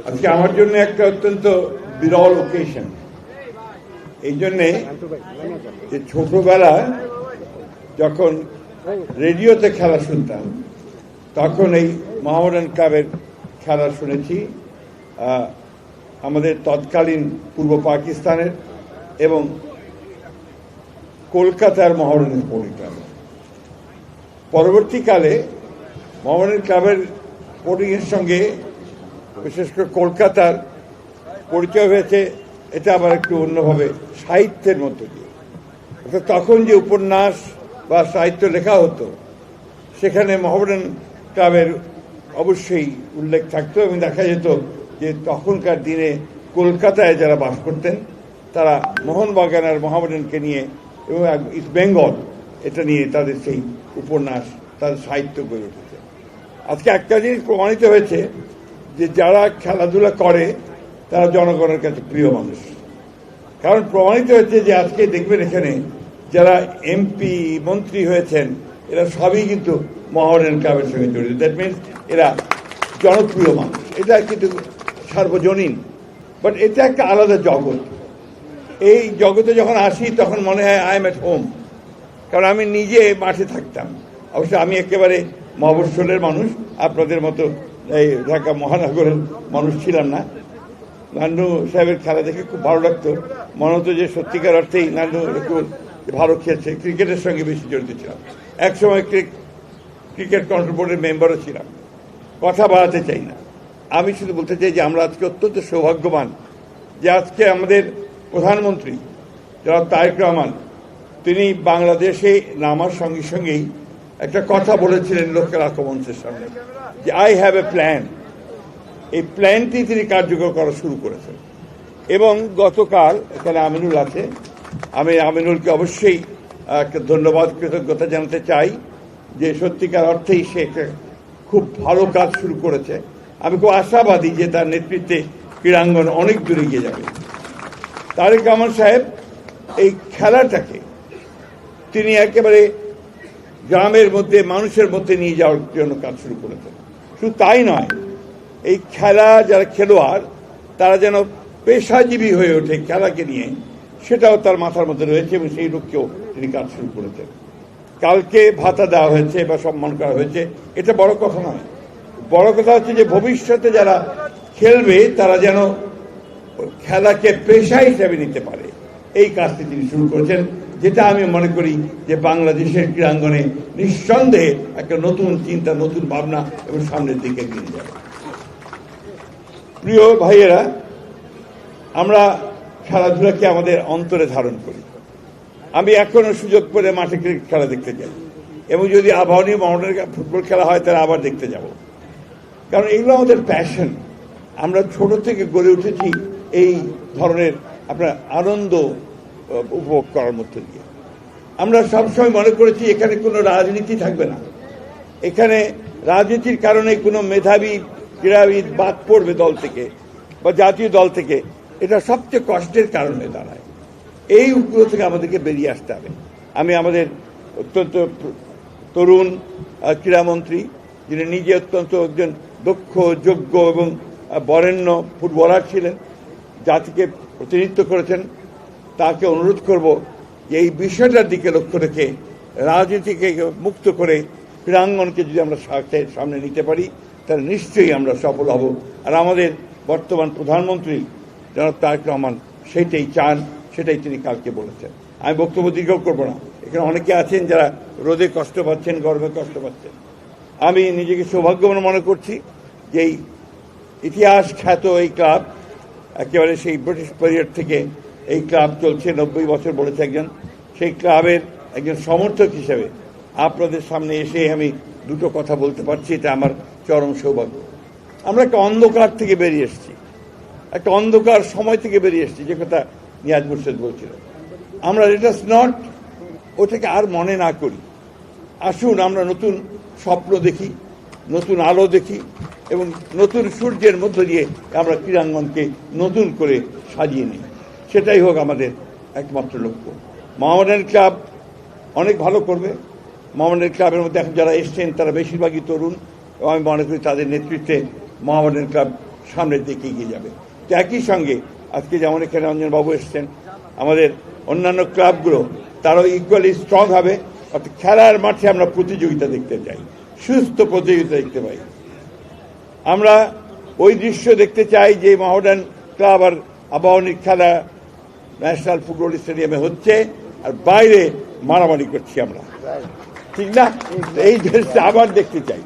আজকে আমার জন্য একটা অত্যন্ত বিরল ওকেশন। এই জন্যে যে ছোটবেলায় যখন রেডিওতে খেলা শুনতাম তখন এই মোহামেডান ক্লাবের খেলা শুনেছি, আমাদের তৎকালীন পূর্ব পাকিস্তানের এবং কলকাতার মোহামেডান স্পোর্টিং ক্লাব। পরবর্তীকালে মোহামেডান ক্লাবের স্পোর্টিংয়ের সঙ্গে বিশেষ করে কলকাতার পরিচয় হয়েছে, এটা আবার একটু অন্যভাবে সাহিত্যের মধ্য দিয়ে। অর্থাৎ তখন যে উপন্যাস বা সাহিত্য লেখা হতো সেখানে মোহামেডান ক্লাবের অবশ্যই উল্লেখ থাকতো এবং দেখা যেত যে তখনকার দিনে কলকাতায় যারা বাস করতেন তারা মোহনবাগান আর মোহামেডানকে নিয়ে এবং ইস্ট বেঙ্গল এটা নিয়ে তাদের সেই উপন্যাস, তাদের সাহিত্য গড়ে উঠেছে। আজকে একটা জিনিস প্রমাণিত হয়েছে যে যারা খেলাধুলা করে তারা জনগণের কাছে প্রিয় মানুষ। কারণ প্রমাণিত হয়েছে যে আজকে দেখবেন এখানে যারা এমপি মন্ত্রী হয়েছেন এরা সবই কিন্তু মোহামেডান ক্লাবের সঙ্গে জড়িত। দ্যাট মিনস এরা জনপ্রিয় মানুষ, এটা কিন্তু সার্বজনীন। বাট এটা একটা আলাদা জগৎ। এই জগতে যখন আসি তখন মনে হয় আই এম এট হোম। কারণ আমি নিজে মাঠে থাকতাম। অবশ্য আমি একেবারে মফস্বলের মানুষ, আপনাদের মতো এই ঢাকা মহানগরের মানুষ ছিলাম না। নান্ডু সাহেবের খেলা দেখে খুব ভালো লাগতো, মনে হতো যে সত্যিকার অর্থেই নান্ডু একটু ভালো খেলছে। ক্রিকেটের সঙ্গে বেশি জড়িত ছিলাম, একসময় ক্রিকেট কন্ট্রোল বোর্ডের মেম্বারও ছিলাম। কথা বাড়াতে চাই না, আমি শুধু বলতে চাই যে আমরা আজকে অত্যন্ত সৌভাগ্যবান যে আজকে আমাদের প্রধানমন্ত্রী জনাব তারেক রহমান তিনি বাংলাদেশে নামার সঙ্গে সঙ্গেই একটা কথা বলেছিলেন লোকের আক্রমণের সামনে যে আই হ্যাভ এ প্ল্যান। এই প্ল্যানটি তিনি কার্যকর করা শুরু করেছেন এবং গতকাল এখানে আমিনুল আছে, আমি আমিনুলকে অবশ্যই একটা ধন্যবাদ কৃতজ্ঞতা জানাতে চাই যে সত্যিকার অর্থেই সে একটা খুব ভালো কাজ শুরু করেছে। আমি খুব আশাবাদী যে তার নেতৃত্বে ক্রীড়াঙ্গন অনেক দূরে এগিয়ে যাবে। তারেক রহমান সাহেব এই খেলাটাকে তিনি একেবারে গ্রামের মধ্যে মানুষের মধ্যে নিয়ে যাওয়ার জন্য কাজ শুরু করেছেন। শুধু তাই নয়, এই খেলা যারা খেলোয়াড় তারা যেন পেশাজীবী হয়ে ওঠে খেলাকে নিয়ে, সেটাও তার মাথার মধ্যে রয়েছে এবং সেই লক্ষ্যেও তিনি কাজ শুরু করেছেন। কালকে ভাতা দেওয়া হয়েছে বা সম্মান করা হয়েছে, এটা বড় কথা নয়। বড় কথা হচ্ছে যে ভবিষ্যতে যারা খেলবে তারা যেন খেলাকে পেশা হিসেবে নিতে পারে, এই কাজটি তিনি শুরু করেছেন, যেটা আমি মনে করি যে বাংলাদেশের ক্রীড়াঙ্গনে নিঃসন্দেহে একটা নতুন চিন্তা, নতুন ভাবনা এবং সামনের দিকে এগিয়ে যাবে। প্রিয় ভাইয়েরা, আমরা খেলাধুলাকে আমাদের অন্তরে ধারণ করি। আমি এখনো সুযোগ পেলে মাঠে ক্রিকেট খেলা দেখতে যাই এবং যদি আবাহনী মোহামেডানের ফুটবল খেলা হয় তাহলে আবার দেখতে যাব। কারণ এগুলো আমাদের প্যাশন। আমরা ছোট থেকে গড়ে উঠেছি এই ধরনের আপনার আনন্দ উপভোগ করার মধ্যে দিয়ে। আমরা সবসময় মনে করেছি এখানে কোনো রাজনীতি থাকবে না, এখানে রাজনীতির কারণে কোনো মেধাবী ক্রীড়াবিদ বাদ পড়বে দল থেকে বা জাতীয় দল থেকে, এটা সবচেয়ে কষ্টের কারণ হয়ে দাঁড়ায়। এই উপগ্রহ থেকে আমাদেরকে বেরিয়ে আসতে হবে। আমি আমাদের অত্যন্ত তরুণ ক্রীড়ামন্ত্রী, যিনি নিজে অত্যন্ত একজন দক্ষ, যোগ্য এবং বরেণ্য ফুটবলার ছিলেন, জাতিকে প্রতিনিধিত্ব করেছেন, তাকে অনুরোধ করব যে এই বিষয়টার দিকে লক্ষ্য রেখে রাজনীতিকে মুক্ত করে ক্রীড়াঙ্গনকে যদি আমরা সামনে নিতে পারি তাহলে নিশ্চয়ই আমরা সফল হব। আর আমাদের বর্তমান প্রধানমন্ত্রী জনাব তারেক রহমান সেইটাই চান, সেটাই তিনি কালকে বলেছেন। আমি বক্তব্য দীর্ঘ করব না, এখানে অনেকে আছেন যারা রোদে কষ্ট পাচ্ছেন, গরমে কষ্ট পাচ্ছেন। আমি নিজেকে সৌভাগ্যবান মনে করছি যে এই ইতিহাস খ্যাত এই ক্লাব, একেবারে সেই ব্রিটিশ পিরিয়ড থেকে এই ক্লাব চলছে, 90 বছর বলেছে একজন, সেই ক্লাবের একজন সমর্থক হিসেবে আপনাদের সামনে এসে আমি দুটো কথা বলতে পারছি, এটা আমার চরম সৌভাগ্য। আমরা একটা অন্ধকার থেকে বেরিয়ে এসেছি, একটা অন্ধকার সময় থেকে বেরিয়ে এসেছি, যে কথা নিয়াজ মুর্শেদ বলছিল। আমরা লেটাস নট ওটাকে আর মনে না করি। আসুন আমরা নতুন স্বপ্ন দেখি, নতুন আলো দেখি এবং নতুন সূর্যের মধ্য দিয়ে আমরা ক্রীড়াঙ্গনকে নতুন করে সাজিয়ে নিই। সেটাই হোক আমাদের একমাত্র লক্ষ্য। মোহামেডান ক্লাব অনেক ভালো করবে। মোহামেডান ক্লাবের মধ্যে এখন যারা এসছেন তারা বেশিরভাগই তরুণ এবং আমি মনে করি তাদের নেতৃত্বে মোহামেডান ক্লাব সামনের দিকে এগিয়ে যাবে। তো একই সঙ্গে আজকে যেমন এখানে অঞ্জনবাবু এসছেন, আমাদের অন্যান্য ক্লাবগুলো তারাও ইকুয়ালি স্ট্রং হবে। অর্থাৎ খেলার মাঠে আমরা প্রতিযোগিতা দেখতে চাই, সুস্থ প্রতিযোগিতা দেখতে পাই। আমরা ওই দৃশ্য দেখতে চাই যে মহামেডান ক্লাব আর আবাহনীর খেলা ন্যাশনাল ফুটবল স্টেডিয়ামে হচ্ছে আর বাইরে মারামারি করছি আমরা, ঠিক না? এই জিনিসটা আবার দেখতে চাই।